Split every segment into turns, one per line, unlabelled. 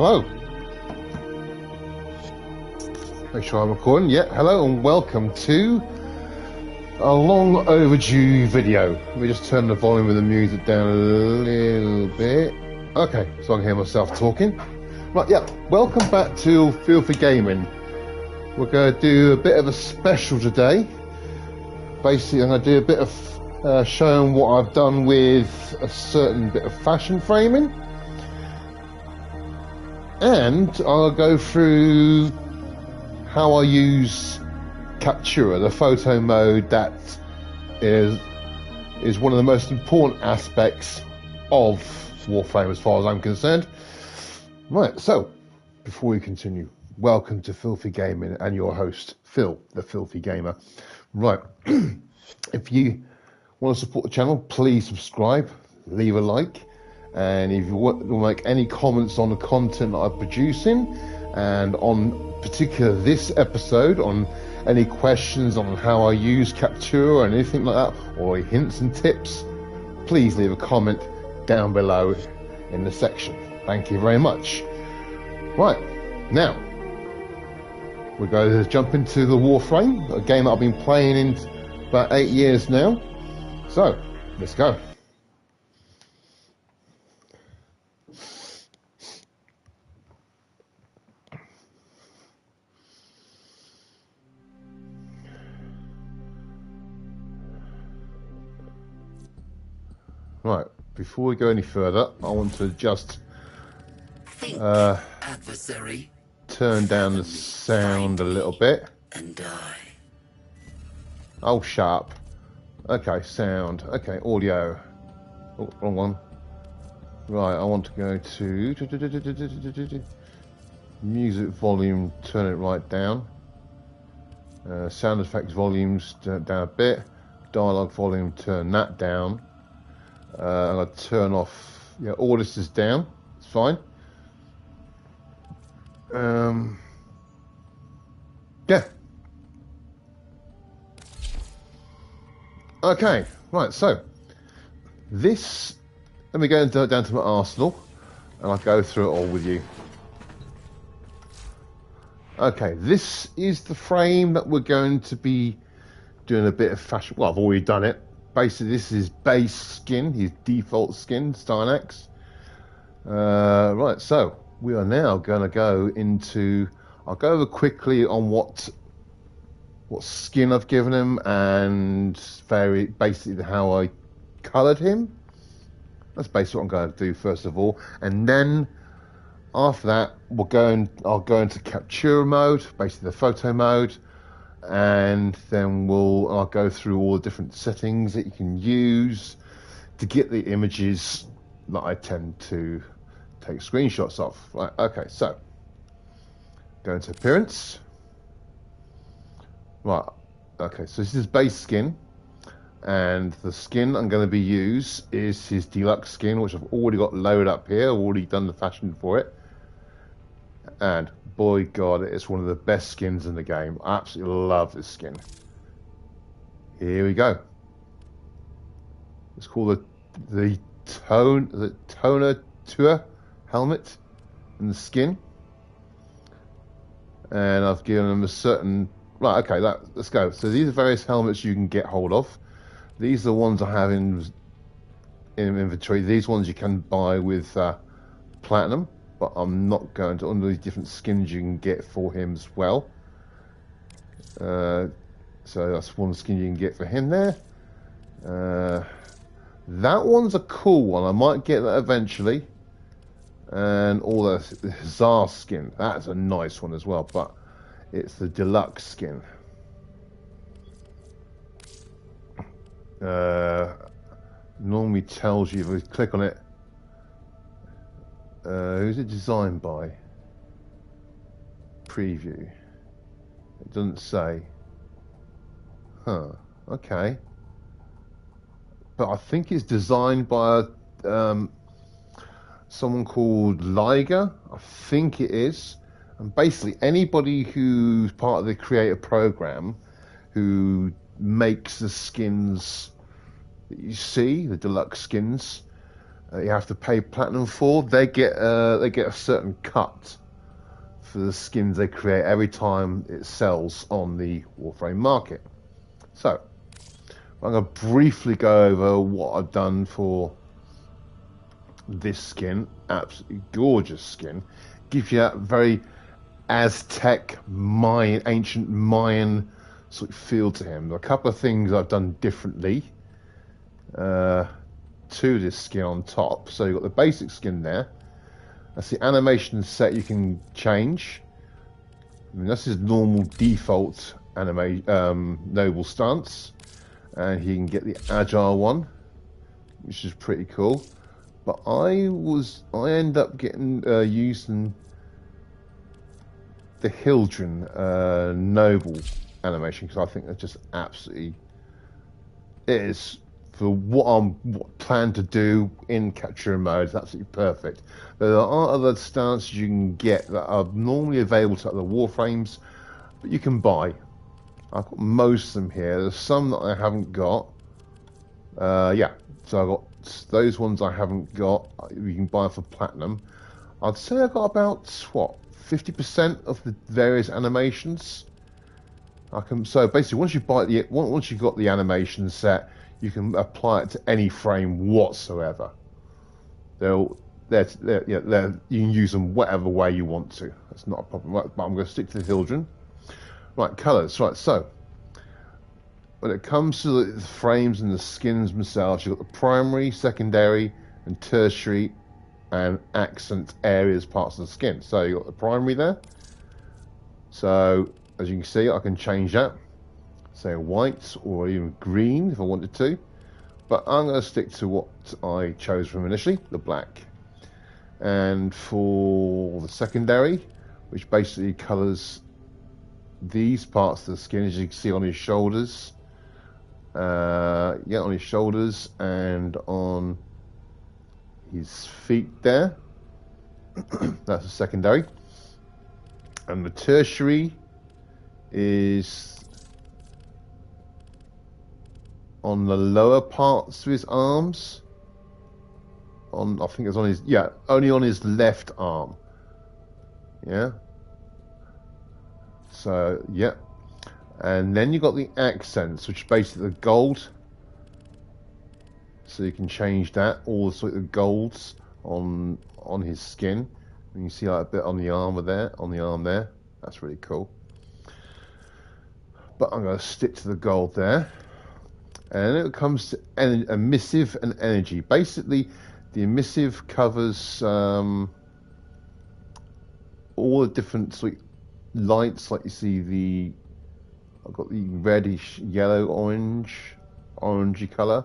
Hello. Make sure I'm recording. Yeah, hello and welcome to a long overdue video. Let me just turn the volume of the music down a little bit. Okay, so I can hear myself talking. Right, yeah, welcome back to Filthy Gaming. We're going to do a bit of a special today. Basically, I'm going to do a bit of showing what I've done with a certain bit of fashion framing. And I'll go through how I use Captura, the photo mode that is one of the most important aspects of Warframe as far as I'm concerned. Right, so before we continue, welcome to Filthy Gaming and your host, Phil, the Filthy Gamer. Right, if you want to support the channel, please subscribe, leave a like, and if you want to make any comments on the content that I'm producing, and on particular this episode, on any questions on how I use Captura or anything like that, or hints and tips, please leave a comment down below in the section. Thank you very much. Right, now we're going to jump into the Warframe, a game that I've been playing in about 8 years now. So, let's go. Right, before we go any further, I want to just
adversary,
turn down the sound a little bit.
and die.
Oh, sharp. Okay, sound. Okay, audio. Oh, wrong one. Right, I want to go to music volume, turn it right down. Sound effects volumes, turn it down a bit. Dialogue volume, turn that down. I'm going to turn off, yeah, all this is down, it's fine. Yeah. Okay, right, so this, let me go down to my arsenal and I'll go through it all with you. Okay, this is the frame that we're going to be doing a bit of fashion. Well, I've already done it. Basically, this is his base skin, his default skin, Styanax. Right, so we are now going to go into. I'll go over quickly on what skin I've given him and basically how I coloured him. That's basically what I'm going to do first of all, and then after that I'll go into Captura mode, basically the photo mode. And then I'll go through all the different settings that you can use to get the images that I tend to take screenshots of. Right, okay, so go into appearance. Right, okay, so this is base skin, and the skin I'm going to use is his deluxe skin, which I've already got loaded up here. I've already done the fashion for it. And boy, God, it's one of the best skins in the game. I absolutely love this skin. Here we go. It's called the Toner Tour helmet and the skin. And I've given them a certain... Right, okay, let's go. So these are various helmets you can get hold of. These are the ones I have in inventory. These ones you can buy with platinum. But I'm not going to, under these different skins you can get for him as well. So that's one skin you can get for him there. That one's a cool one. I might get that eventually. And all the Hussar skin. That's a nice one as well. But it's the deluxe skin. Normally tells you if we click on it. Who's it designed by? Preview. It doesn't say. Huh. Okay. But I think it's designed by someone called Liger. I think it is. And basically anybody who's part of the creative program who makes the skins that you see, the deluxe skins, you have to pay platinum for. They get a certain cut for the skins they create every time it sells on the Warframe market. So I'm going to briefly go over what I've done for this skin. Absolutely gorgeous skin. Gives you that very Aztec, Mayan, ancient Mayan sort of feel to him. There are a couple of things I've done differently to this skin on top. So you've got the basic skin there. That's the animation set you can change. I mean, this is normal default noble stance, and you can get the agile one, which is pretty cool. But I end up getting using the Hildren noble animation because I think that's just absolutely, it is for what I'm planned to do in Captura mode. It's absolutely perfect. There are other stances you can get that are normally available to other Warframes, but you can buy. I've got most of them here. There's some that I haven't got. Yeah, so I've got those ones I haven't got. You can buy for platinum. I'd say I got about what 50% of the various animations. So basically, once you've got the animation set, you can apply it to any frame whatsoever. You can use them whatever way you want to. That's not a problem. Right, but I'm going to stick to the Hildren. Right, colours. Right, so when it comes to the frames and the skins themselves, you've got the primary, secondary, and tertiary, and accent areas parts of the skin. So you've got the primary there. So as you can see, I can change that, say white or even green if I wanted to, but I'm going to stick to what I chose from initially, the black. And for the secondary, which basically colours these parts of the skin, as you can see on his shoulders, on his shoulders and on his feet there. That's the secondary. And the tertiary is on the lower parts of his arms. I think it's on his, only on his left arm. Yeah. So, yeah. And then you've got the accents, which is basically the gold. So you can change that, all the sort of golds on his skin. And you see like a bit on the arm there. That's really cool. But I'm going to stick to the gold there. And then it comes to emissive and energy. Basically, the emissive covers all the different sort of lights, like you see I've got the reddish, yellow, orangey colour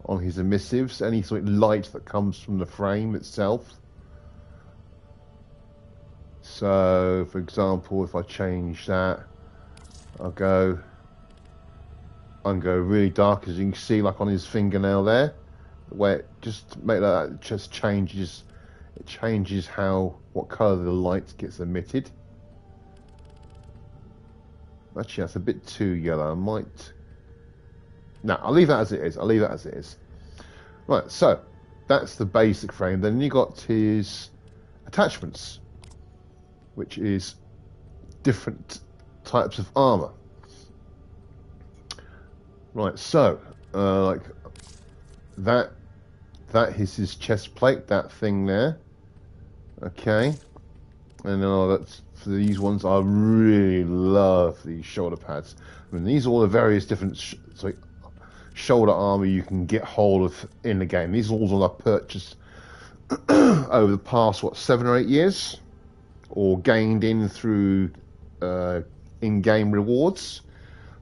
on his emissives. Any sort of light that comes from the frame itself. So, for example, if I change that, I can go really dark, as you can see, like on his fingernail there, where it just make that it just changes. It changes what colour the light gets emitted. Actually, that's a bit too yellow. I might. No, I'll leave that as it is. Right, so that's the basic frame. Then you got his attachments, which is different types of armor. Right, so like that is his chest plate, that thing there. Okay, and that's for these ones. I really love these shoulder pads. I mean, these are all the various different shoulder armor you can get hold of in the game. These are all I've purchased over the past 7 or 8 years, or gained in through in-game rewards.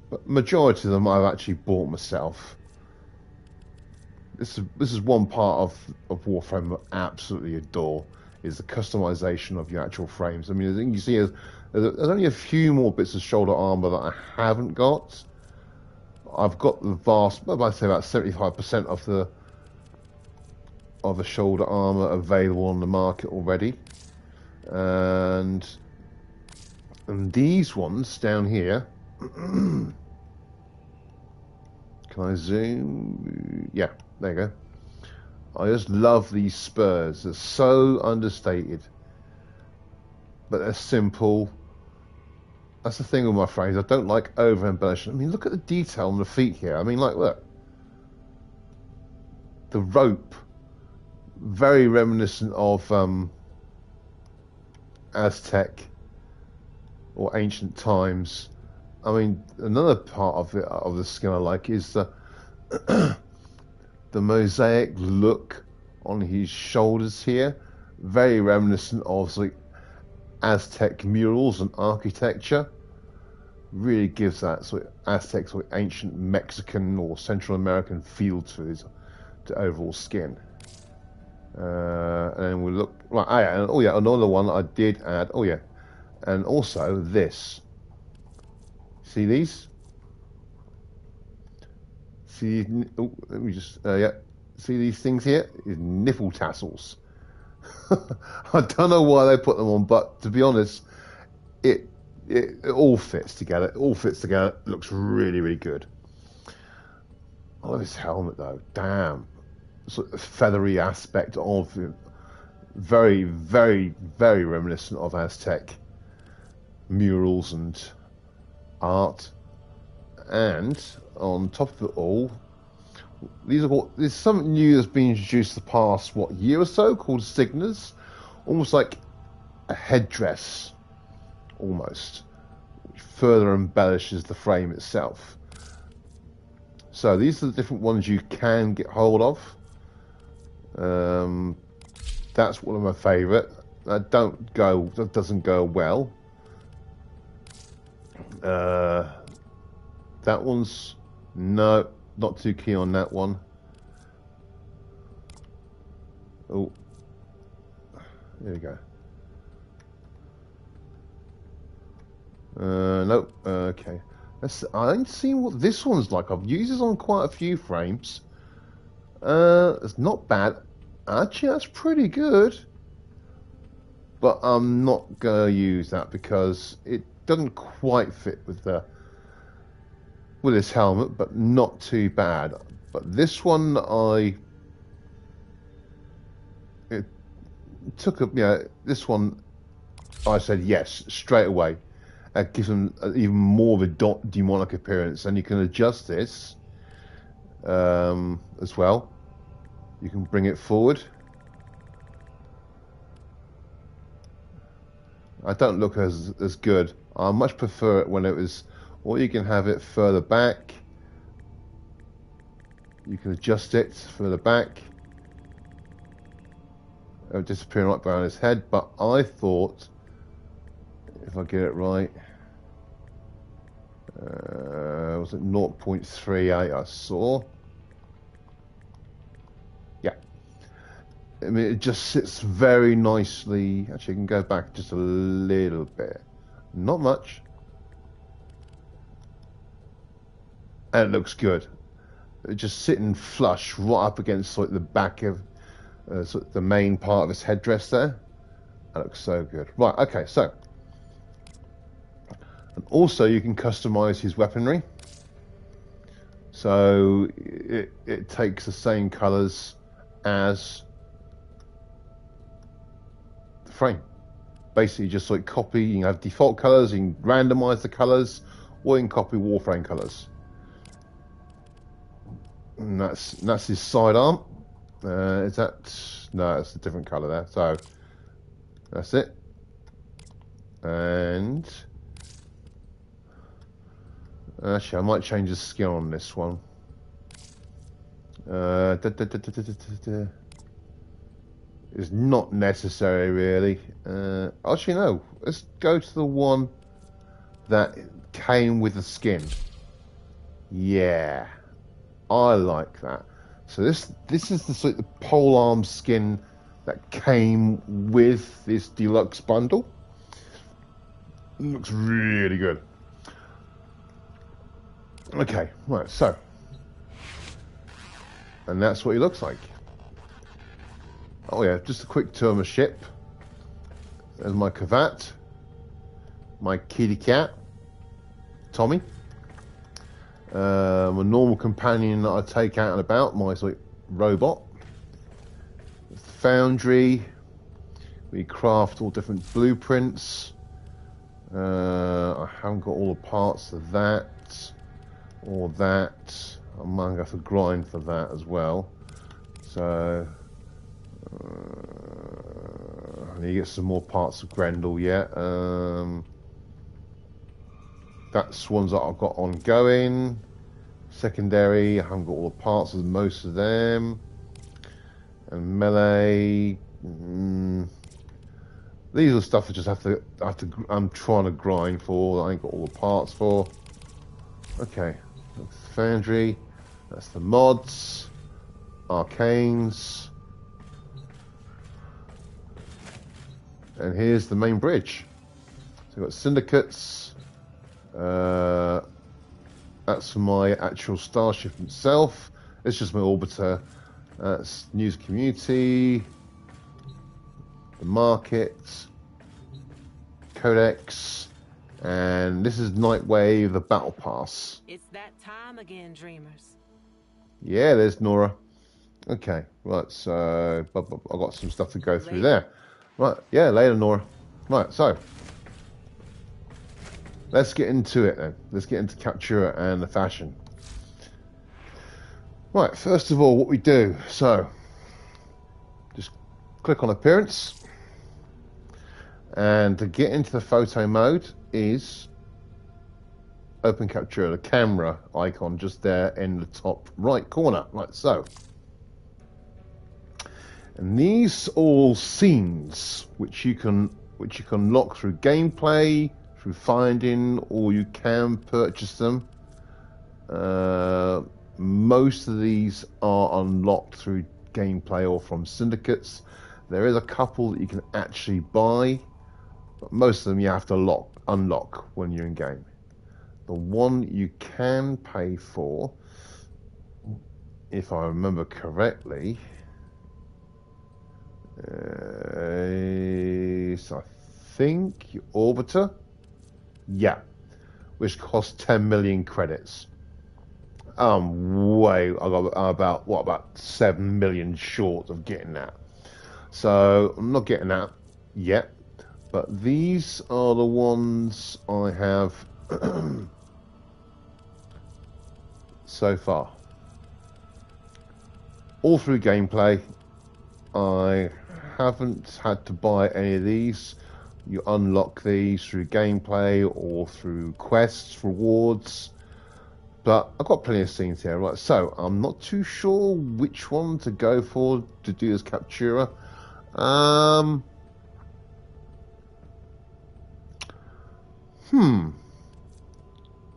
But majority of them I've actually bought myself. This is one part of Warframe I absolutely adore, is the customization of your actual frames. I mean, I think you see there's only a few more bits of shoulder armor that I haven't got. I've got the vast, I'd say about 75% of the shoulder armor available on the market already, and these ones down here. Can I zoom? Yeah, there you go. I just love these spurs. They're so understated, but they're simple. That's the thing with my frames. I don't like over embellishment. I mean, look at the detail on the feet here. I mean, like, look, the rope, very reminiscent of Aztec or ancient times. I mean, another part of it, of the skin I like, is the the mosaic look on his shoulders here, very reminiscent of like Aztec murals and architecture. Really gives that sort of Aztec, sort of ancient Mexican or Central American feel to his overall skin. And then we look right. Oh yeah, another one that I did add. Oh yeah, and also this. See these? See, oh, let me just, yeah. See these things here? These nipple tassels. I don't know why they put them on, but to be honest, it all fits together. It all fits together. It looks really, really good. I love his helmet though. Damn. Sort of feathery aspect of it. Very, very, very reminiscent of Aztec murals and art. And on top of it all, there's something new that's been introduced the past year or so called signas, almost like a headdress, almost, which further embellishes the frame itself. So these are the different ones you can get hold of. That's one of my favourite. That doesn't go well. That one's no, not too keen on that one. Oh, there we go. Nope. Okay. I ain't seen what this one's like. I've used this on quite a few frames. It's not bad. Actually, that's pretty good. But I'm not gonna use that because it doesn't quite fit with his helmet, but not too bad. But this one, it took a, this one, I said yes straight away. That gives them even more of a demonic appearance, and you can adjust this as well. You can bring it forward. I don't look as good. I much prefer it when it was, or you can have it further back. You can adjust it further back. It'll disappear right behind his head, but I thought, if I get it right, was it 0.38 I saw? Yeah. I mean, it just sits very nicely. Actually, I can go back just a little bit. Not much. And it looks good. It's just sitting flush right up against like the back of sort of the main part of his headdress there. That looks so good. Right, okay, so. And also you can customize his weaponry. So it takes the same colors as the frame. Basically just like copy, you can have default colors, you can randomize the colors, or you can copy Warframe colors. And that's his sidearm. Is that, no, it's a different color there. So that's it. And actually, I might change the skin on this one. It's not necessary, really. Actually, no. Let's go to the one that came with the skin. Yeah, I like that. So this is the sort of polearm skin that came with this deluxe bundle. It looks really good. Okay, right, so. And that's what he looks like. Oh yeah, just a quick tour of my ship. There's my Kavat. My kitty cat. Tommy. My normal companion that I take out and about, my sort of robot. foundry. We craft all different blueprints. I haven't got all the parts of that or that. I might have to grind for that as well. So I need to get some more parts of Grendel yet. That's ones that I've got ongoing. Secondary, I haven't got all the parts of most of them. And melee. These are stuff I just have to. I'm trying to grind for. That I ain't got all the parts for. Okay, that's the foundry. That's the mods, arcanes, and here's the main bridge. So we've got syndicates. That's for my actual starship itself. It's just my orbiter. That's news community. The market, codex, and this is Nightwave, the battle pass.
It's that time again, dreamers.
Yeah, there's Nora. Okay, right, so I've got some stuff to go through there. Right, yeah, later, Nora. Right, so let's get into it then. Let's get into Captura and the fashion. Right, first of all, what we do, so just click on appearance. And to get into the photo mode is open Captura, the camera icon just there in the top right corner, like so. And these all scenes which you can lock through gameplay, through finding, or you can purchase them. Most of these are unlocked through gameplay or from syndicates. There is a couple that you can actually buy. Most of them you have to unlock when you're in game. The one you can pay for, if I remember correctly, is I think your Orbiter, yeah, which costs 10 million credits. I got about 7 million short of getting that. So I'm not getting that yet. But these are the ones I have so far. All through gameplay. I haven't had to buy any of these. You unlock these through gameplay or through quests, rewards. But I've got plenty of scenes here. Right, so I'm not too sure which one to go for to do this Captura.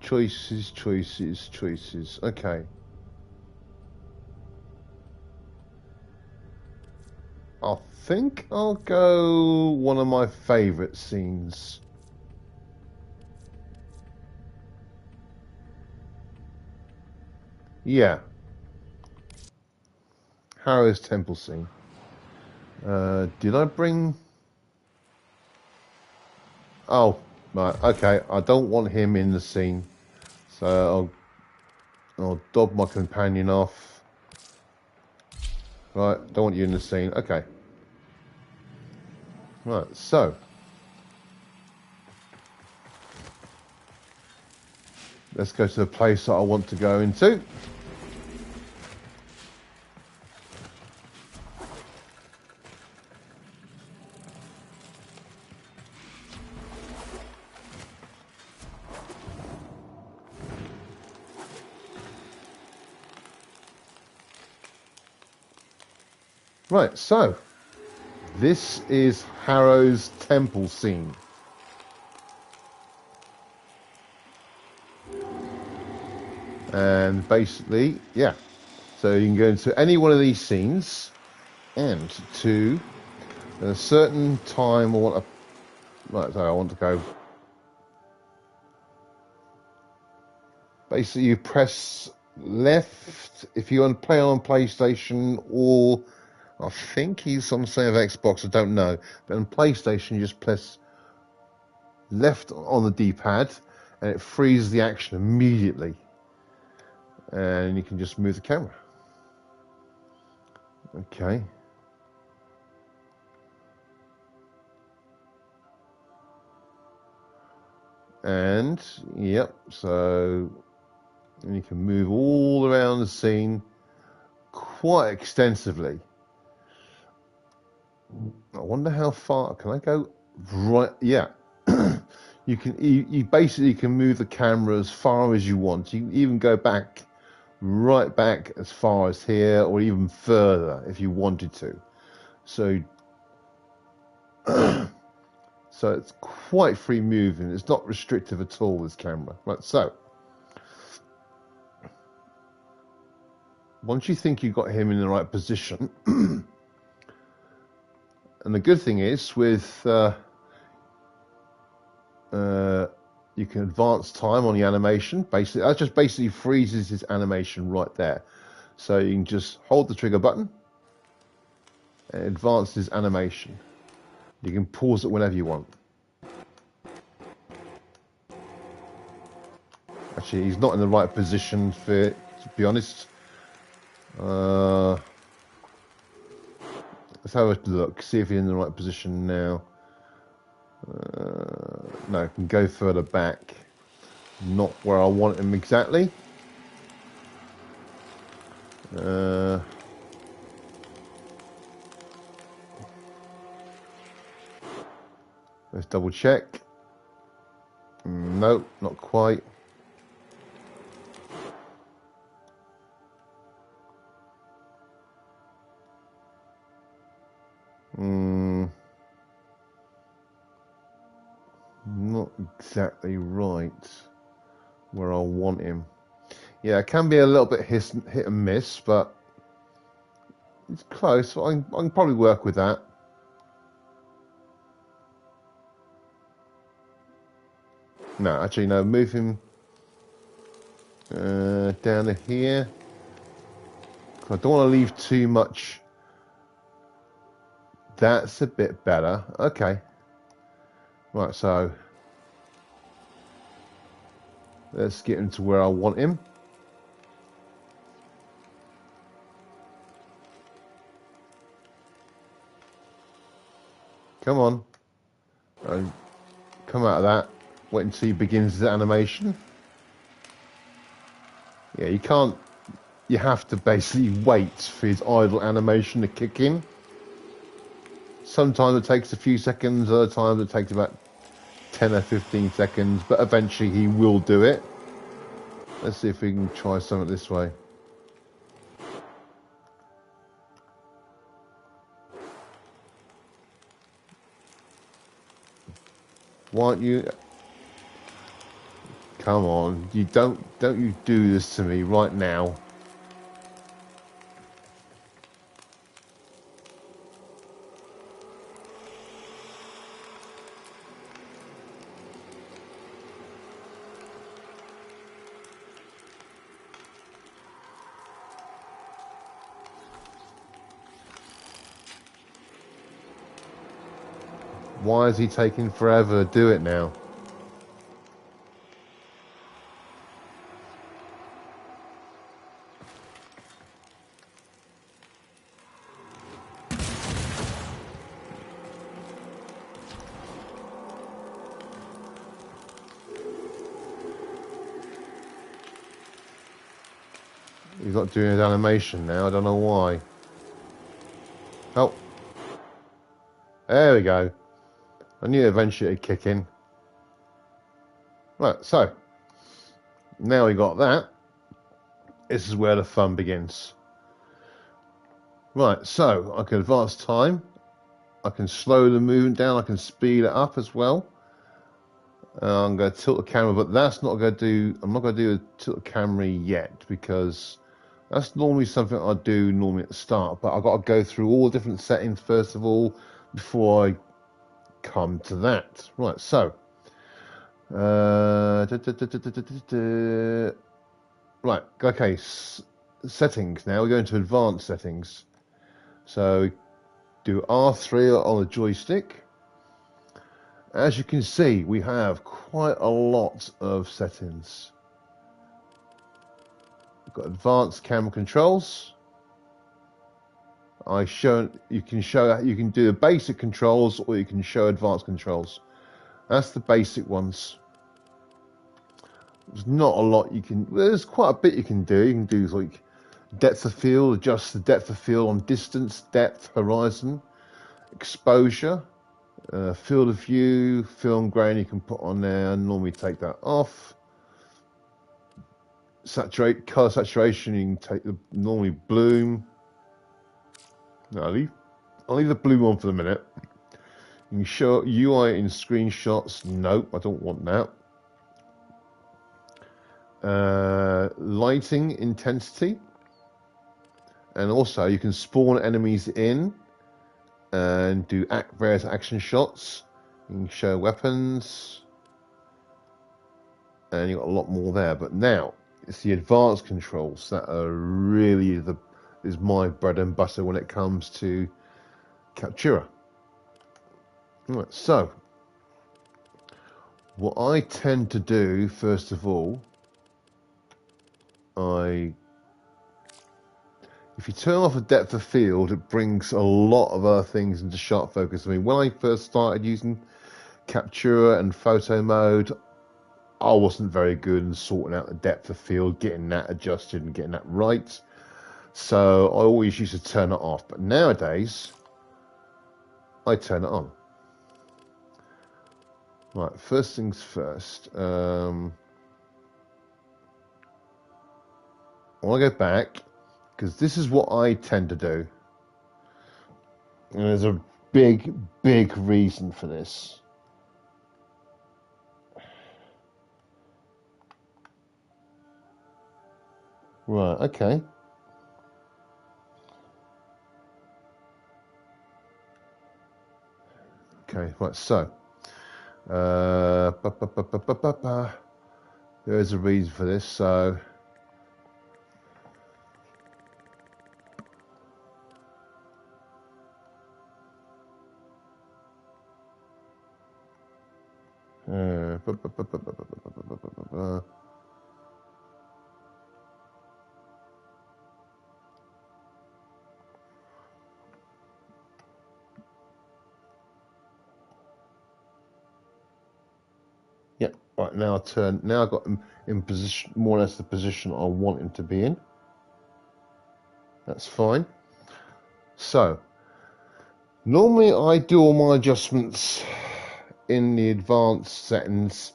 Choices. Okay. I think I'll go one of my favorite scenes. Yeah. Harrow's temple scene. Did I bring... Oh, right, okay. I don't want him in the scene. So I'll dob my companion off. Right, don't want you in the scene. Okay. Right, so. Let's go to the place that I want to go into. Right, so this is Harrow's temple scene. And basically, yeah. So you can go into any one of these scenes and to a certain time I want to... Right, so I want to go... Basically, you press left if you want to play on PlayStation, or I think he's on the same of Xbox, I don't know. But on PlayStation, you just press left on the D-pad and it freezes the action immediately. And you can just move the camera. Okay. And yep, so you can move all around the scene quite extensively. I wonder how far can I go? Right, yeah. You basically can move the camera as far as you want. You can even go back, right back as far as here, or even further if you wanted to. So, so it's quite free moving. It's not restrictive at all, this camera. Right, so once you think you've got him in the right position, and the good thing is with you can advance time on the animation. Basically, that just basically freezes his animation right there. So you can just hold the trigger button and advance his animation. You can pause it whenever you want. Actually, he's not in the right position for it, to be honest. Let's have a look, see if he's in the right position now. No, I can go further back. Not where I want him exactly. Let's double check. No, not quite. Not exactly right where I want him. Yeah, it can be a little bit hit and miss, but it's close. I can probably work with that. No, actually, no. Move him down to here. I don't want to leave too much. That's a bit better. Okay. Right, so let's get him to where I want him. Come on. Come out of that. Wait until he begins the animation. Yeah, you can't. You have to basically wait for his idle animation to kick in. Sometimes it takes a few seconds, other times it takes about 10 or 15 seconds, but eventually he will do it. Let's see if we can try something this way. Why don't you... Come on, you don't you do this to me right now. Why is he taking forever to do it now? He's not doing his animation now, I don't know why. Oh. There we go. I knew eventually it'd kick in. Right, so. Now we got that. This is where the fun begins. Right, so I can advance time. I can slow the movement down. I can speed it up as well. I'm going to tilt the camera, but that's not going to do. I'm not going to do a tilt the camera yet because that's normally something I do normally at the start. But I've got to go through all the different settings first of all before I come to that. Right, so right, okay, settings. Now we're going to advanced settings. So do R3 on the joystick. As you can see, we have quite a lot of settings. We've got advanced camera controls. You can do the basic controls or you can show advanced controls. That's the basic ones. There's not a lot you can. Well, there's quite a bit you can do. You can do like depth of field, adjust the depth of field on distance, depth, horizon, exposure, field of view, film grain you can put on there. Normally take that off. Saturate, color saturation, you can take the normally bloom. No, I'll leave the bloom on for the minute. You can show UI in screenshots. Nope, I don't want that. Lighting intensity, and also you can spawn enemies in and do various action shots. You can show weapons, and you've got a lot more there. But now it's the advanced controls that are really is my bread and butter when it comes to Captura. Right, so what I tend to do first of all, if you turn off the depth of field, it brings a lot of other things into sharp focus. I mean, when I first started using Captura and photo mode, I wasn't very good in sorting out the depth of field, getting that adjusted and getting that right. So I always used to turn it off. But nowadays, I turn it on. Right, first things first. I want to go back, because this is what I tend to do. And there's a big, big reason for this. Right, okay. Okay, right, so. There is a reason for this, so. Yep. Right, now I turn. Now I've got him in position, more or less the position I want him to be in. That's fine. So normally I do all my adjustments in the advanced settings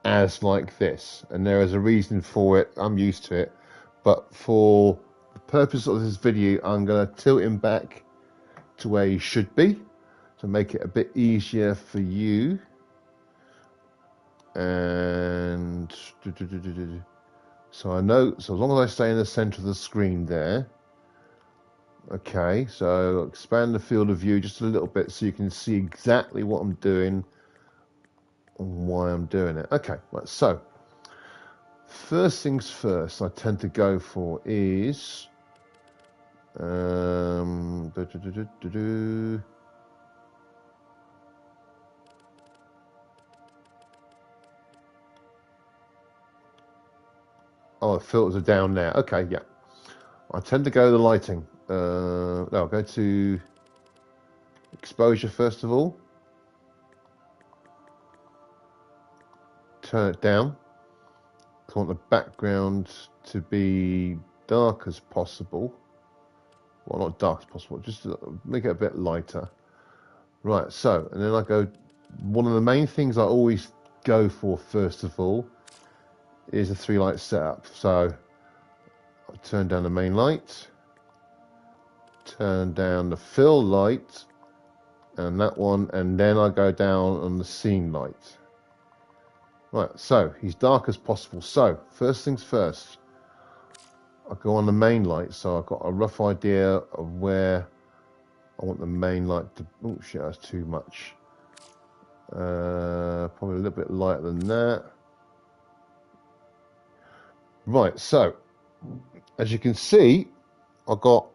as like this, and there is a reason for it. I'm used to it, but for the purpose of this video, I'm going to tilt him back to where he should be to make it a bit easier for you. And so I know, so as long as I stay in the center of the screen there. Okay, so expand the field of view just a little bit so you can see exactly what I'm doing and why I'm doing it. Okay, right, so first things first I tend to go for is oh, the filters are down there. Okay, yeah. I tend to go to the lighting. No, I'll go to exposure first of all. Turn it down. I want the background to be dark as possible. Well, not dark as possible, just to make it a bit lighter. Right, so, and then I go, one of the main things I always go for first of all is a 3-light setup. So I turn down the main light, turn down the fill light, and that one, and then I go down on the scene light. Right, so he's dark as possible. So first things first, I go on the main light, so I've got a rough idea of where I want the main light to. Oh shit, that's too much. Probably a little bit lighter than that. Right, so as you can see, I've got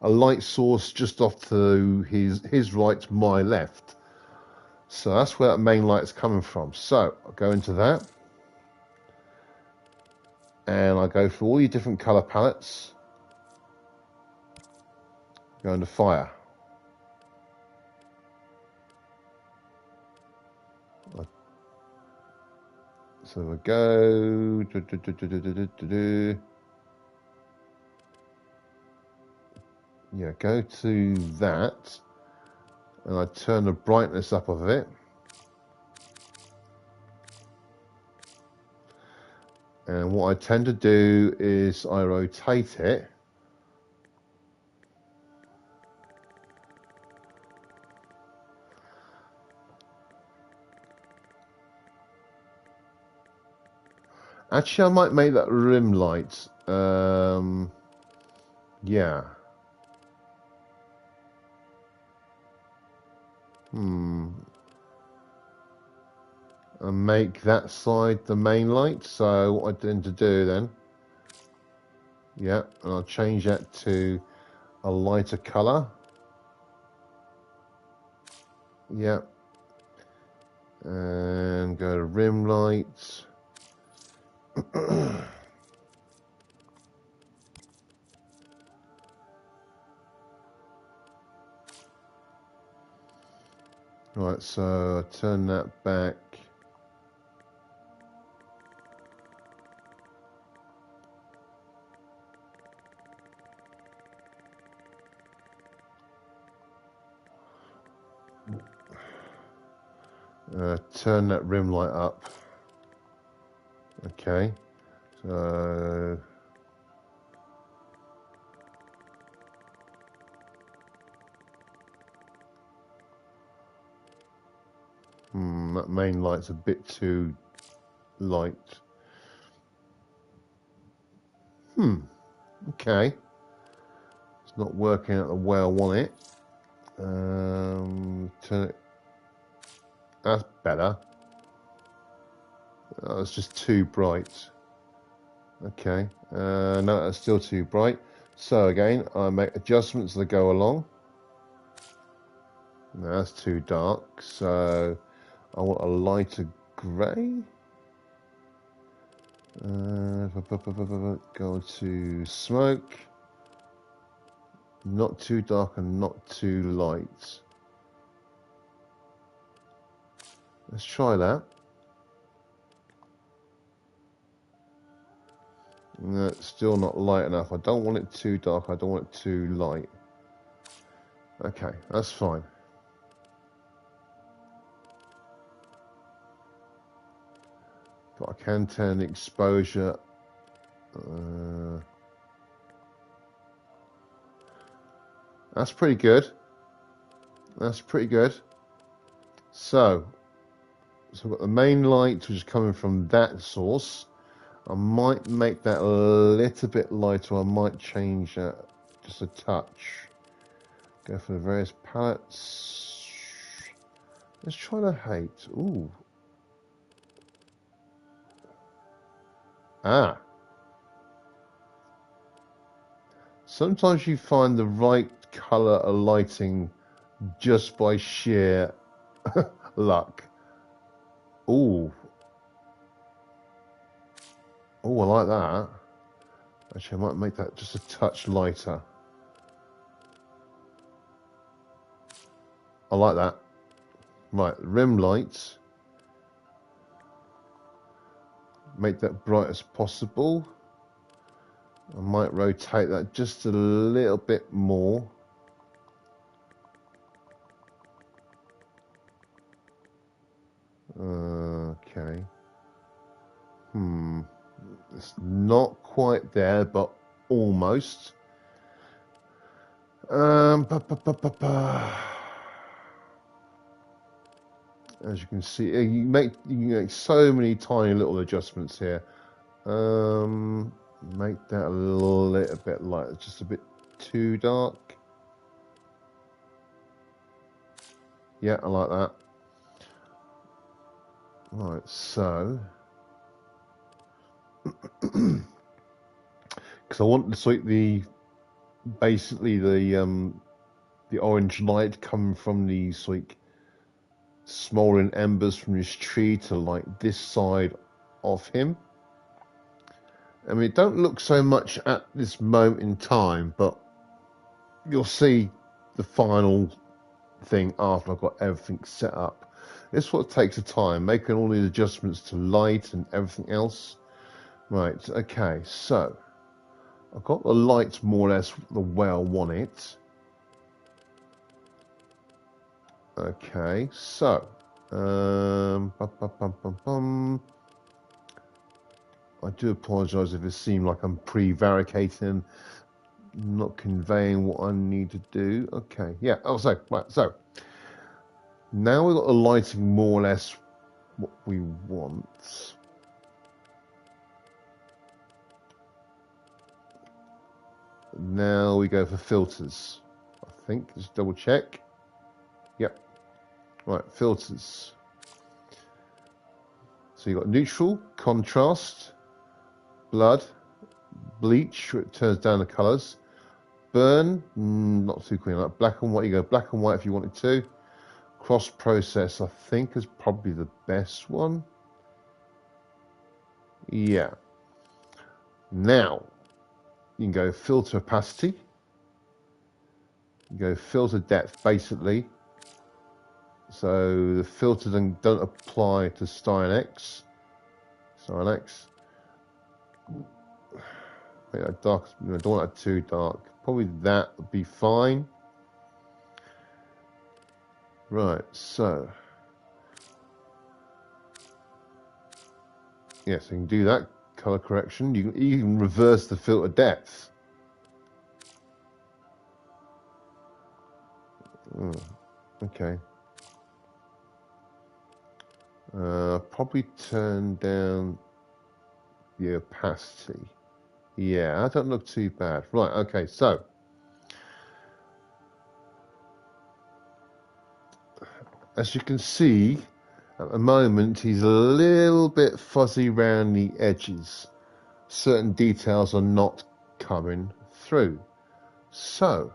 a light source just off to his right, my left. So that's where that main light is coming from. So I'll go into that, and I go for all your different color palettes. Go into fire. So we go. Yeah, go to that, and I turn the brightness up of it. And what I tend to do is I rotate it. Actually, I might make that rim light. Yeah. And make that side the main light. So what I tend to do then, yeah, and I'll change that to a lighter color. Yeah. And go to rim lights. Right, so I turn that back. Turn that rim light up. Okay, so that main light's a bit too light. Okay, it's not working out the way I want it. Turn it. That's better. Oh, it's just too bright. Okay, no, that's still too bright. So again, I make adjustments as I go along. No, that's too dark. So I want a lighter grey. Go to smoke. Not too dark and not too light. Let's try that. No, it's still not light enough. I don't want it too dark. I don't want it too light. Okay, that's fine. But I can turn the exposure. That's pretty good. That's pretty good. So I've got the main light, which is coming from that source. I might make that a little bit lighter. I might change that just a touch. Go for the various palettes. Let's try the height. Ooh. Ah. Sometimes you find the right color of lighting just by sheer luck. Ooh. Oh, I like that. Actually, I might make that just a touch lighter. I like that. Right, rim lights. Make that bright as possible. I might rotate that just a little bit more. Okay. It's not quite there, but almost. As you can see, you can make so many tiny little adjustments here. Make that a little bit light, just a bit too dark. Yeah, I like that. Right, so because I want to sweep basically the orange light coming from the smoldering embers from this tree to like this side of him. I mean, it don't look so much at this moment in time, but you'll see the final thing after I've got everything set up. This is what takes the time, making all these adjustments to light and everything else. Right, okay, so I've got the lights more or less the way I want it. Okay, so I do apologise if it seemed like I'm prevaricating, not conveying what I need to do. Okay, yeah. Oh, so right, so now we've got the lighting more or less what we want. Now we go for filters. I think just double check. Yep. Right, filters. So you've got neutral, contrast, blood, bleach, it turns down the colours. Burn, not too keen on that. Black and white, you go black and white if you wanted to. Cross process, I think, is probably the best one. Yeah. Now, you can go filter opacity. You go filter depth, basically. So the filters don't apply to Styanax. Make that dark. I don't want that too dark. Probably that would be fine. Right, so yes, you can do that color correction. You can even reverse the filter depth. Oh, okay. Probably turn down the opacity. Yeah, that don't look too bad. Right, okay, so as you can see, at the moment he's a little bit fuzzy around the edges. Certain details are not coming through. So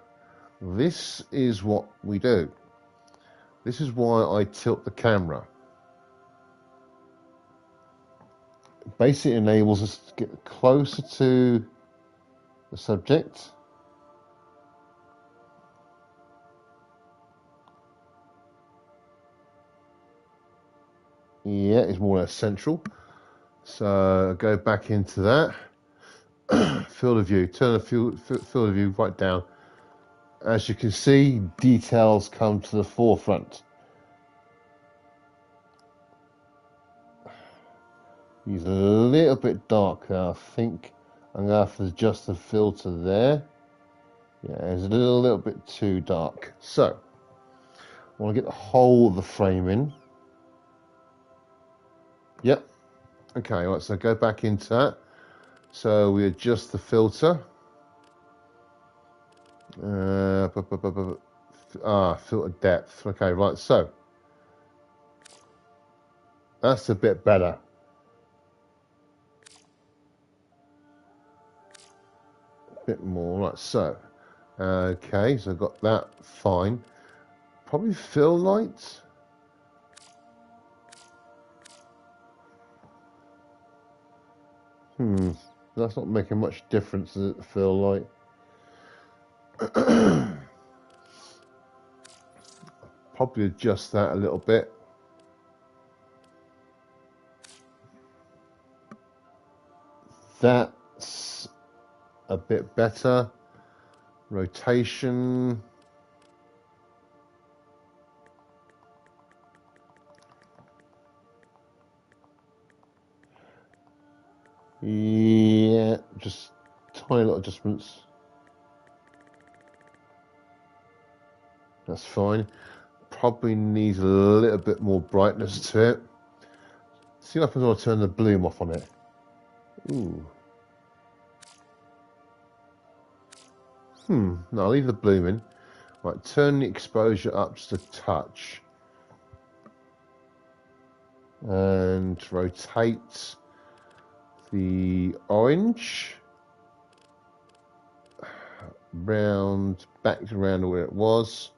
this is what we do. This is why I tilt the camera. Basically enables us to get closer to the subject. Yeah, it's more or less central. So go back into that. Field of view, turn the field of view right down. As you can see, details come to the forefront. He's a little bit darker, I think. I'm going to have to adjust the filter there. Yeah, it's a little bit too dark. So, I want to get the whole of the frame in. Yep. Okay, right, so go back into that. So we adjust the filter. Filter depth. Okay, right, so that's a bit better. A bit more, right, so. Okay, so I've got that fine. Probably fill light. That's not making much difference, does it, fill light? Probably adjust that a little bit. That's a bit better. Rotation. Yeah, just tiny little adjustments. That's fine. Probably needs a little bit more brightness to it. See what happens when I turn the bloom off on it. Ooh. No, I'll leave the bloom in. Right, turn the exposure up just a touch. And rotate the orange round, back to around where it was.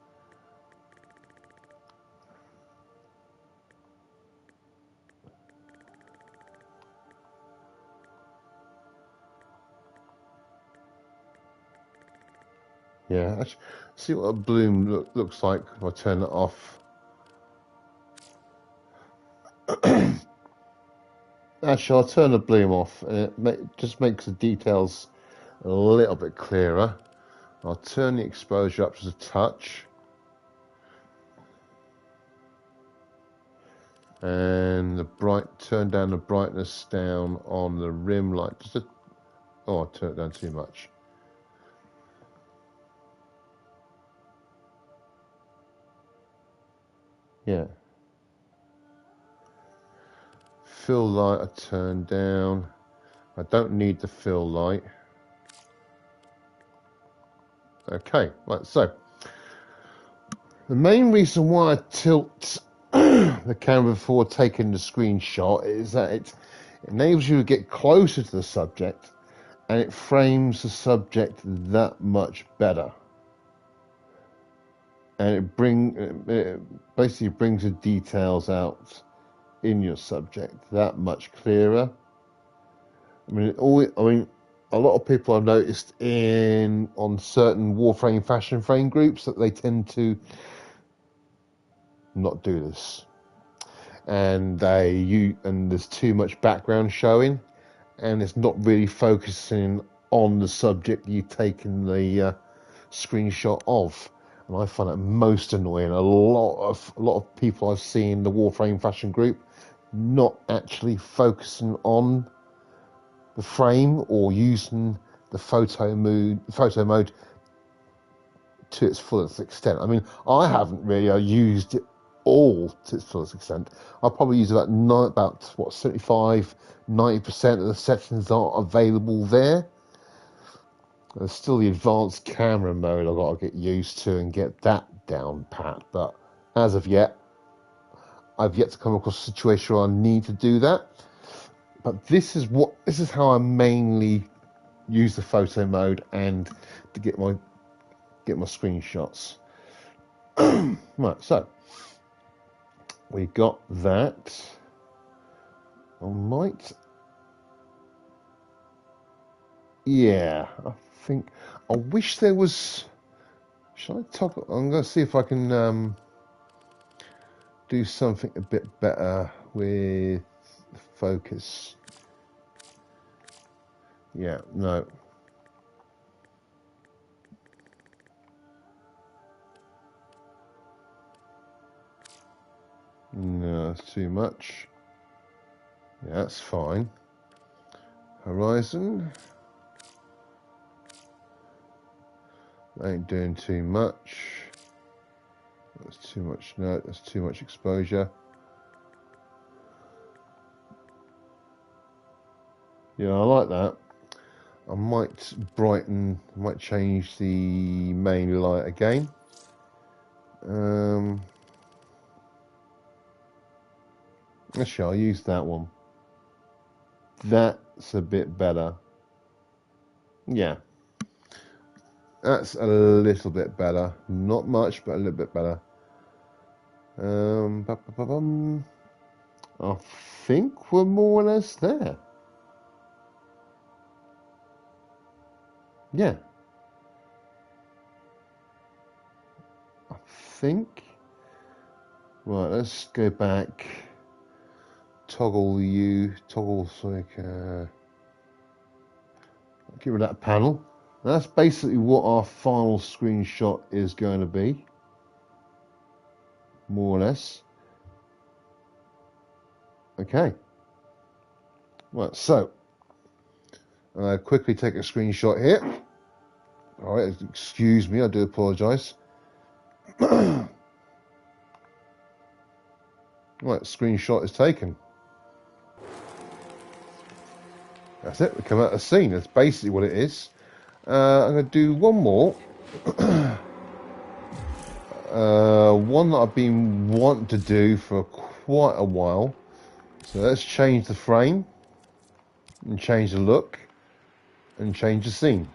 Yeah, actually, see what a bloom looks like if I turn it off. Actually, I'll turn the bloom off, and it just makes the details a little bit clearer. I'll turn the exposure up just a touch. And turn down the brightness down on the rim light. Oh, I turned it down too much. Yeah. Fill light I turn down. I don't need the fill light. Okay, right, so the main reason why I tilt the camera before taking the screenshot is that it enables you to get closer to the subject and it frames the subject that much better. And it basically brings the details out in your subject that much clearer. I mean, a lot of people I've noticed on certain Warframe fashion frame groups that they tend to not do this, and there's too much background showing, and it's not really focusing on the subject you've taken the screenshot of. And I find it most annoying. A lot of people I've seen in the Warframe fashion group not actually focusing on the frame or using the photo mode to its fullest extent. I mean, I haven't really used it all to its fullest extent. I probably use about 75, 90% of the settings that are available there. There's still the advanced camera mode I've got to get used to and get that down pat. But as of yet, I've yet to come across a situation where I need to do that. But this is how I mainly use the photo mode and to get my screenshots. Right, so we got that. Yeah, I wish there was. Should I toggle? I'm going to see if I can do something a bit better with focus. Yeah, no. No, that's too much. Yeah, that's fine. Horizon. Ain't doing too much. That's too much. No, that's too much exposure. Yeah, I like that. I might change the main light again. Actually, I'll use that one. That's a bit better. Yeah. That's a little bit better. Not much, but a little bit better. I think we're more or less there. Yeah. I think. Right, let's go back. Toggle so I can get rid of that panel. That's basically what our final screenshot is going to be. More or less. Okay. Right, so quickly take a screenshot here. All right, excuse me, I do apologise. Right, screenshot is taken. That's it, we come out of the scene. That's basically what it is. I'm going to do one more. One that I've been wanting to do for quite a while. So let's change the frame and change the look and change the scene.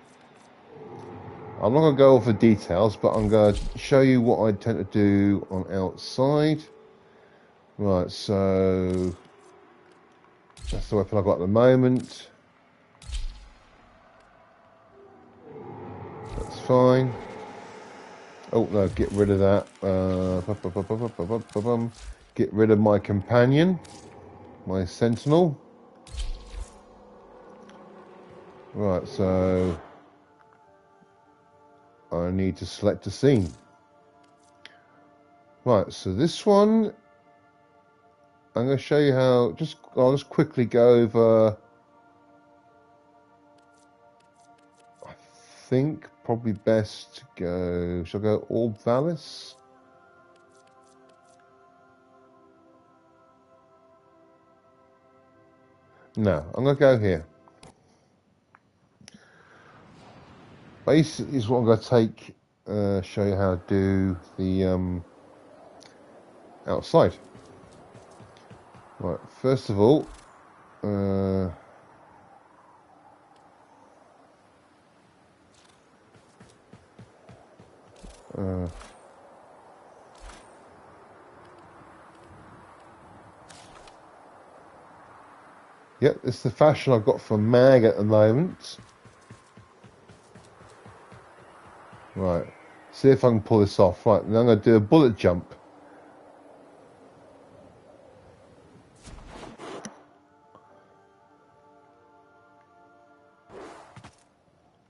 I'm not going to go over details, but I'm going to show you what I tend to do on outside. Right, so that's the weapon I've got at the moment. That's fine. Oh no, get rid of that. get rid of my companion, my sentinel. Right, so I need to select a scene. Right, so this one, I'm going to show you how, I'll just quickly go over, I think probably best to go, shall I go Orb Valis? No, I'm going to go here. Basically is what I'm going to take, show you how to do the outside. Right, first of all, yep, it's the fashion I've got from Mag at the moment. Right, see if I can pull this off. Right, now I'm going to do a bullet jump.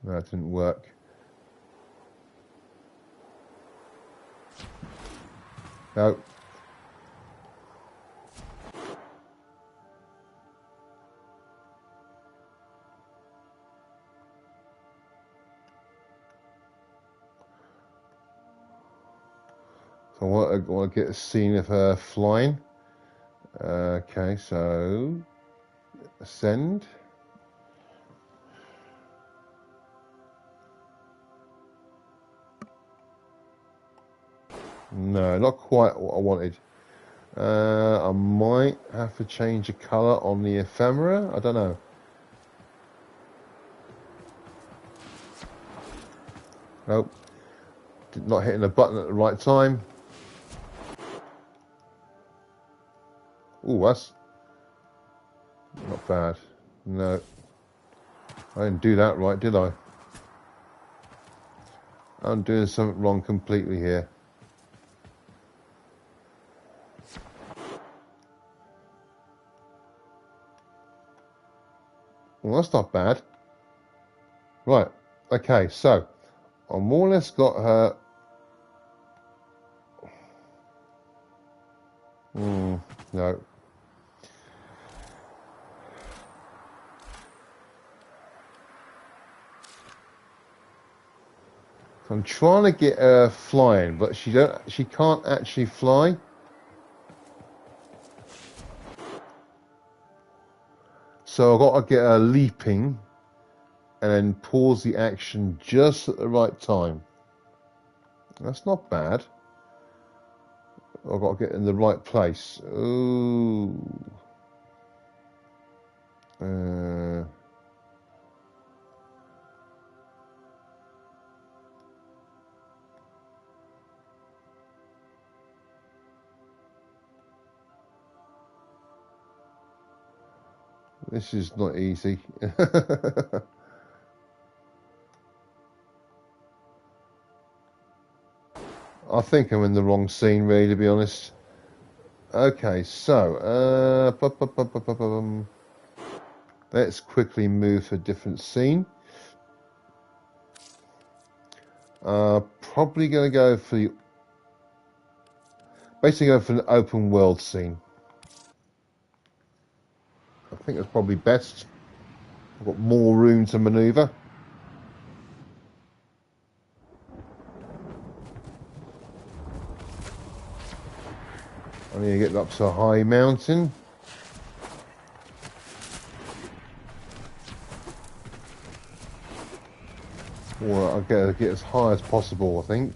No, it didn't work. No. So I want to get a scene of her flying. Okay, so ascend. No, not quite what I wanted. I might have to change the colour on the ephemera. I don't know. Nope. Not hitting the button at the right time. Ooh, that's not bad. No. I didn't do that right, did I? I'm doing something wrong completely here. Well, that's not bad. Right. Okay, so I more or less got her. No. I'm trying to get her flying, but she can't actually fly. So I've got to get her leaping and then pause the action just at the right time. That's not bad. I've got to get in the right place. Ooh. This is not easy. I think I'm in the wrong scene, really, to be honest. Okay, so let's quickly move to a different scene. Probably going to go for the basically go for an open world scene. I think that's probably best. I've got more room to maneuver. I need to get up to a high mountain. Or I'll get as high as possible, I think.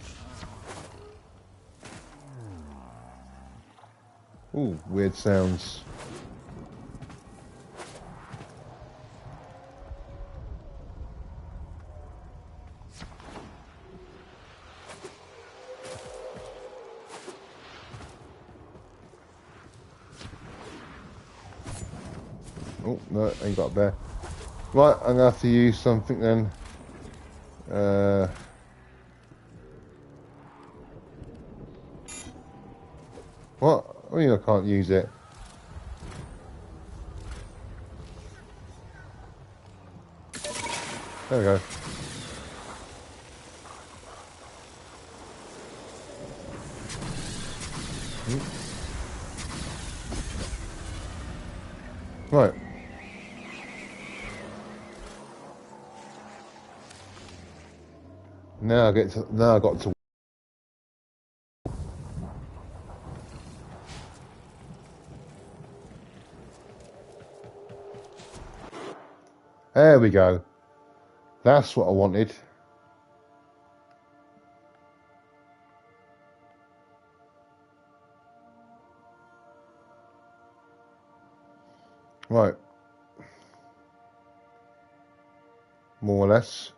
Ooh, weird sounds. Oh, no, ain't got there. Right, I'm going to have to use something then. What? I mean, I can't use it. There we go. Right. Now I got to. There we go. That's what I wanted. Right. More or less.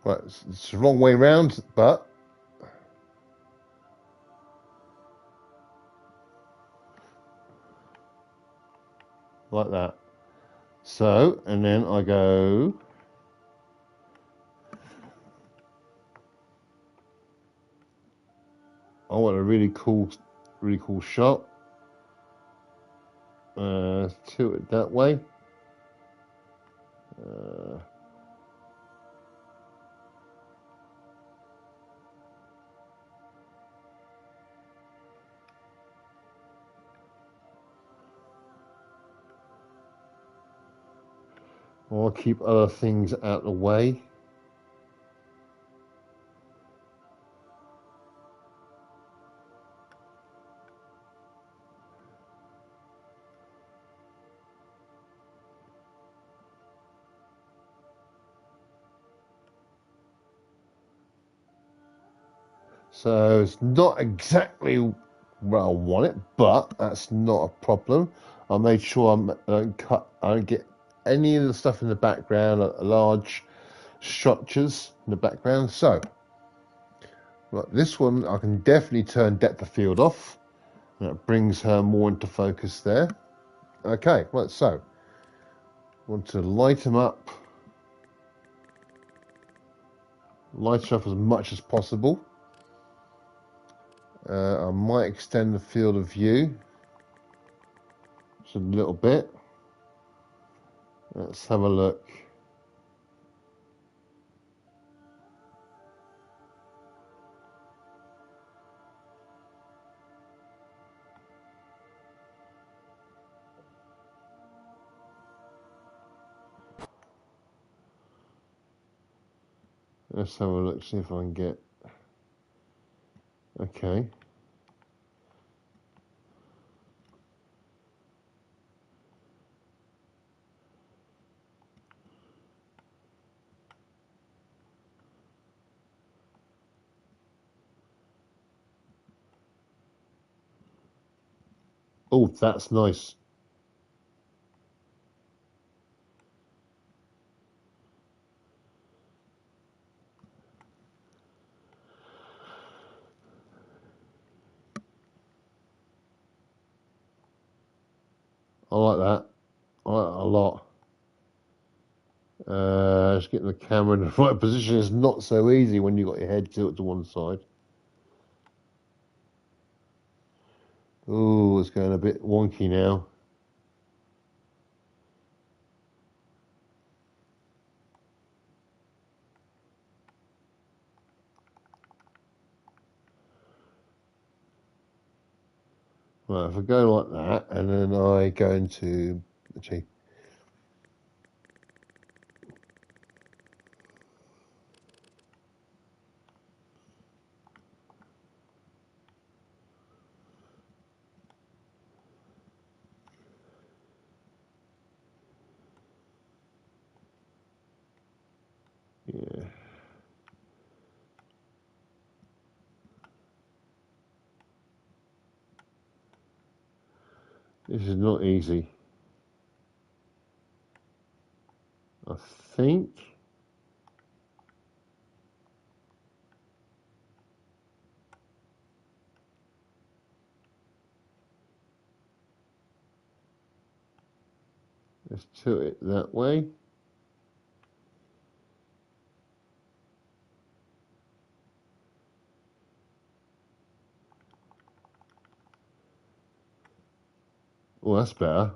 Right. It's the wrong way round, but like that. So, and then I go. I want a really cool shot. Tilt it that way. I'll keep other things out of the way. So it's not exactly where I want it, but that's not a problem. I made sure I don't get any of the stuff in the background, large structures in the background. So, right, this one I can definitely turn depth of field off. That brings her more into focus there. Okay, right, so want to light them up, light her up as much as possible. I might extend the field of view just a little bit. Let's have a look. Let's have a look, see if I can get. Okay. Oh, that's nice. I like that. I like that a lot. Just getting the camera in the right position is not so easy when you've got your head tilted to one side. Oh, it's going a bit wonky now. Right, if I go like that, and then I go into, actually, yeah. This is not easy. I think. Let's tilt it that way. Oh, that's better.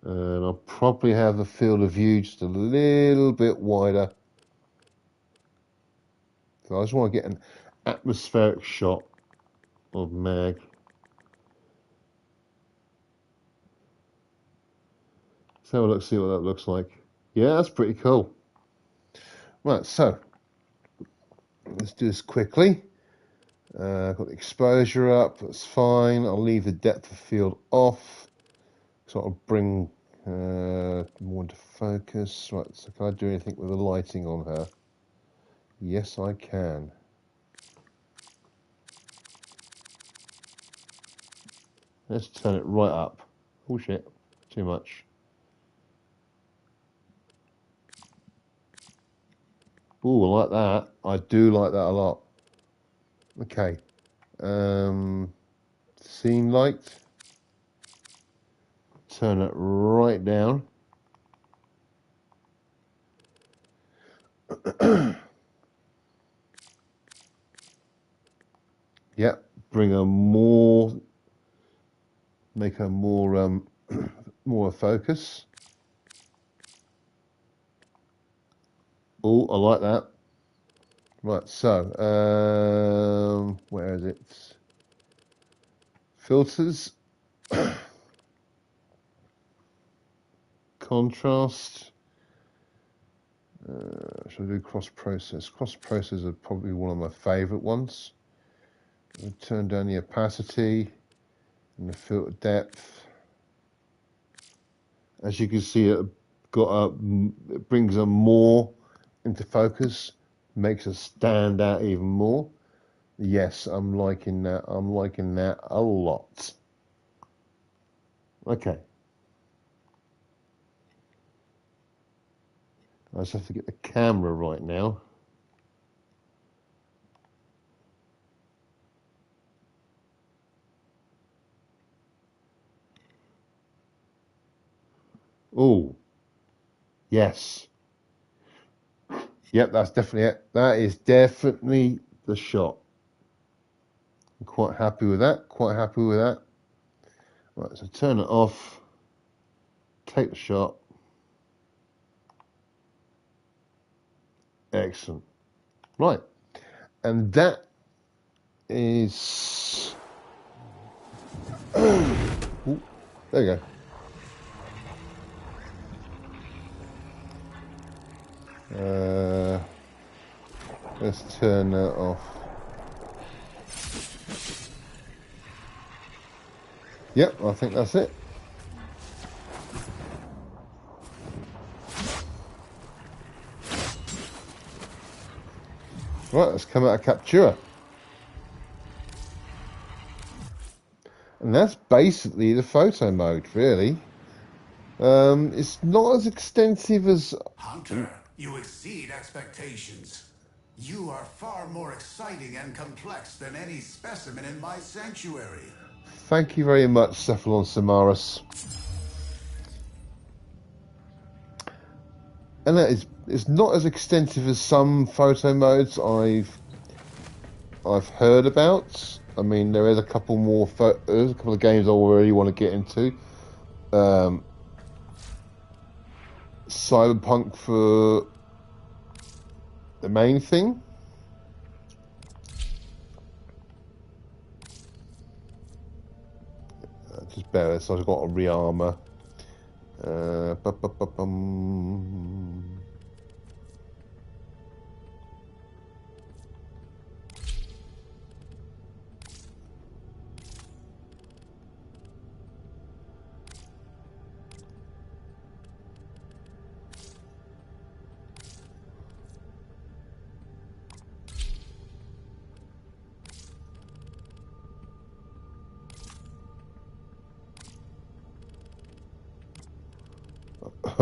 And I'll probably have the field of view just a little bit wider. So I just want to get an atmospheric shot of Mag. Let's have a look, see what that looks like. Yeah, that's pretty cool. Right, so let's do this quickly. I've got the exposure up, that's fine. I'll leave the depth of field off. So I'll bring more into focus. Right, so can I do anything with the lighting on her? Yes, I can. Let's turn it right up. Oh shit, too much. Oh, I like that. I do like that a lot. Okay. Scene light. Turn it right down. Yep. Bring her more. Make her more more focus. Oh, I like that. Right, so where is it? Filters, contrast. Should I do cross process? Cross process are probably one of my favorite ones. I'll turn down the opacity and the filter depth. As you can see, it brings them more into focus, makes us stand out even more. Yes, I'm liking that. I'm liking that a lot. Okay. I just have to get the camera right now. Oh, yes. Yep, that's definitely it. That is definitely the shot. I'm quite happy with that. Quite happy with that. Right, so turn it off. Take the shot. Excellent. Right. And that is... Ooh, there you go. Let's turn that off. Yep, I think that's it. Right, let's come out of Captura. And that's basically the photo mode, really. It's not as extensive as...
Hunter, you exceed expectations. You are far more exciting and complex than any specimen in my sanctuary.
Thank you very much, Cephalon Samaras. And that is, it's not as extensive as some photo modes I've heard about. I mean, there is a couple more. There's a couple of games I really want to get into. Cyberpunk for the main thing. Just better. So I've got a rearmor.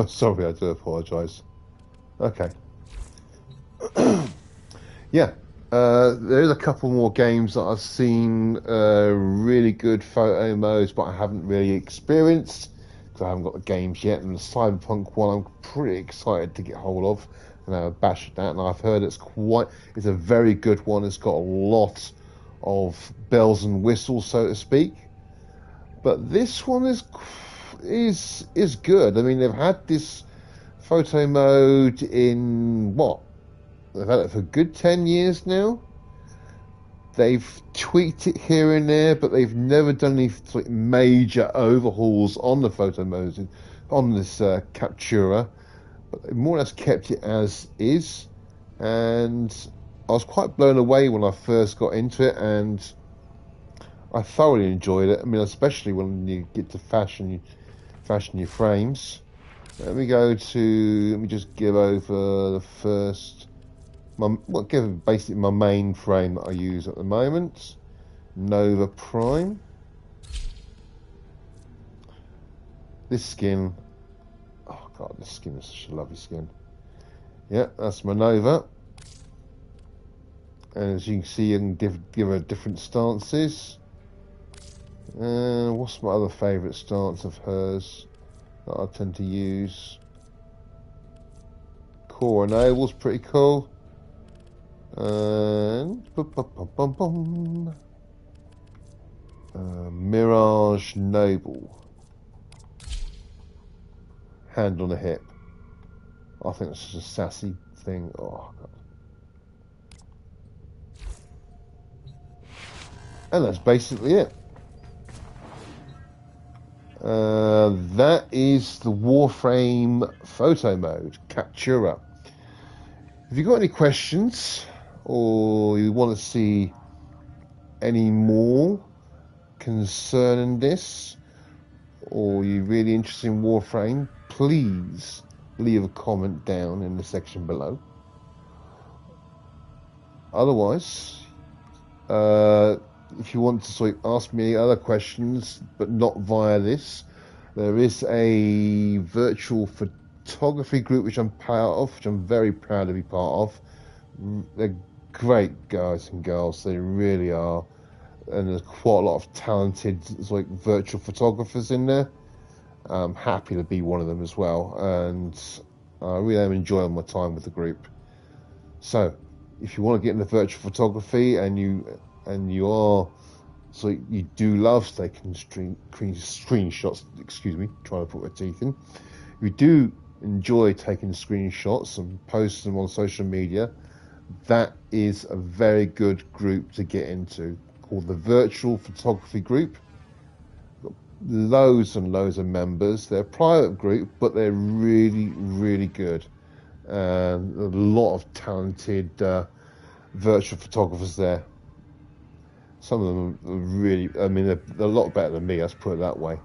Sorry, I do apologise. Okay. Yeah. There's a couple more games that I've seen really good photo modes, but I haven't really experienced because I haven't got the games yet. And the Cyberpunk one, I'm pretty excited to get hold of. bash at that, and I've heard it's a very good one. It's got a lot of bells and whistles, so to speak. But this one is good. I mean, they've had this photo mode in what? They've had it for a good 10 years now. They've tweaked it here and there, but they've never done any sort of major overhauls on the photo mode on this Captura. But they more or less kept it as is, and I was quite blown away when I first got into it, and I thoroughly enjoyed it. I mean, especially when you get to fashion your frames. Let me just give over the first. Give basically my main frame that I use at the moment, Nova Prime. This skin, oh god, this skin is such a lovely skin. Yeah, that's my Nova, and as you can see, you can give her different stances. What's my other favourite stance of hers that I tend to use? Core Enable's pretty cool. And Mirage Noble, hand on the hip. I think it's just a sassy thing. Oh god. And that's basically it. That is the Warframe photo mode, Captura. If you've got any questions, or you want to see any more concerning this, or you're really interested in Warframe, please leave a comment down in the section below. Otherwise, if you want to sort of ask me other questions, but not via this, there is a virtual photography group which I'm part of, which I'm very proud to be part of. They're great guys and girls, they really are, and there's quite a lot of talented like virtual photographers in there. I'm happy to be one of them as well, and I really am enjoying my time with the group. So if you want to get into virtual photography and you do love taking screenshots, excuse me, trying to put my teeth in. If you do enjoy taking screenshots and post them on social media, that is a very good group to get into, called the Virtual Photography Group. Got loads and loads of members. They're a private group, but they're really, really good. And a lot of talented virtual photographers there. Some of them are really, I mean, they're a lot better than me, let's put it that way.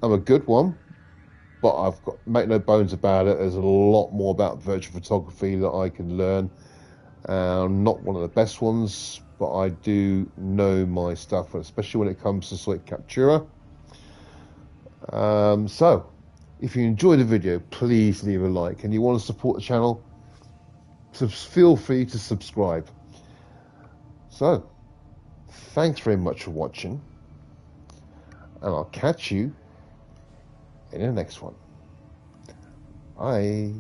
I'm a good one, but make no bones about it, there's a lot more about virtual photography that I can learn. I'm not one of the best ones, but I do know my stuff, especially when it comes to sort of Captura. So, if you enjoyed the video, please leave a like, and you want to support the channel, feel free to subscribe. So, thanks very much for watching, and I'll catch you in the next one. Bye.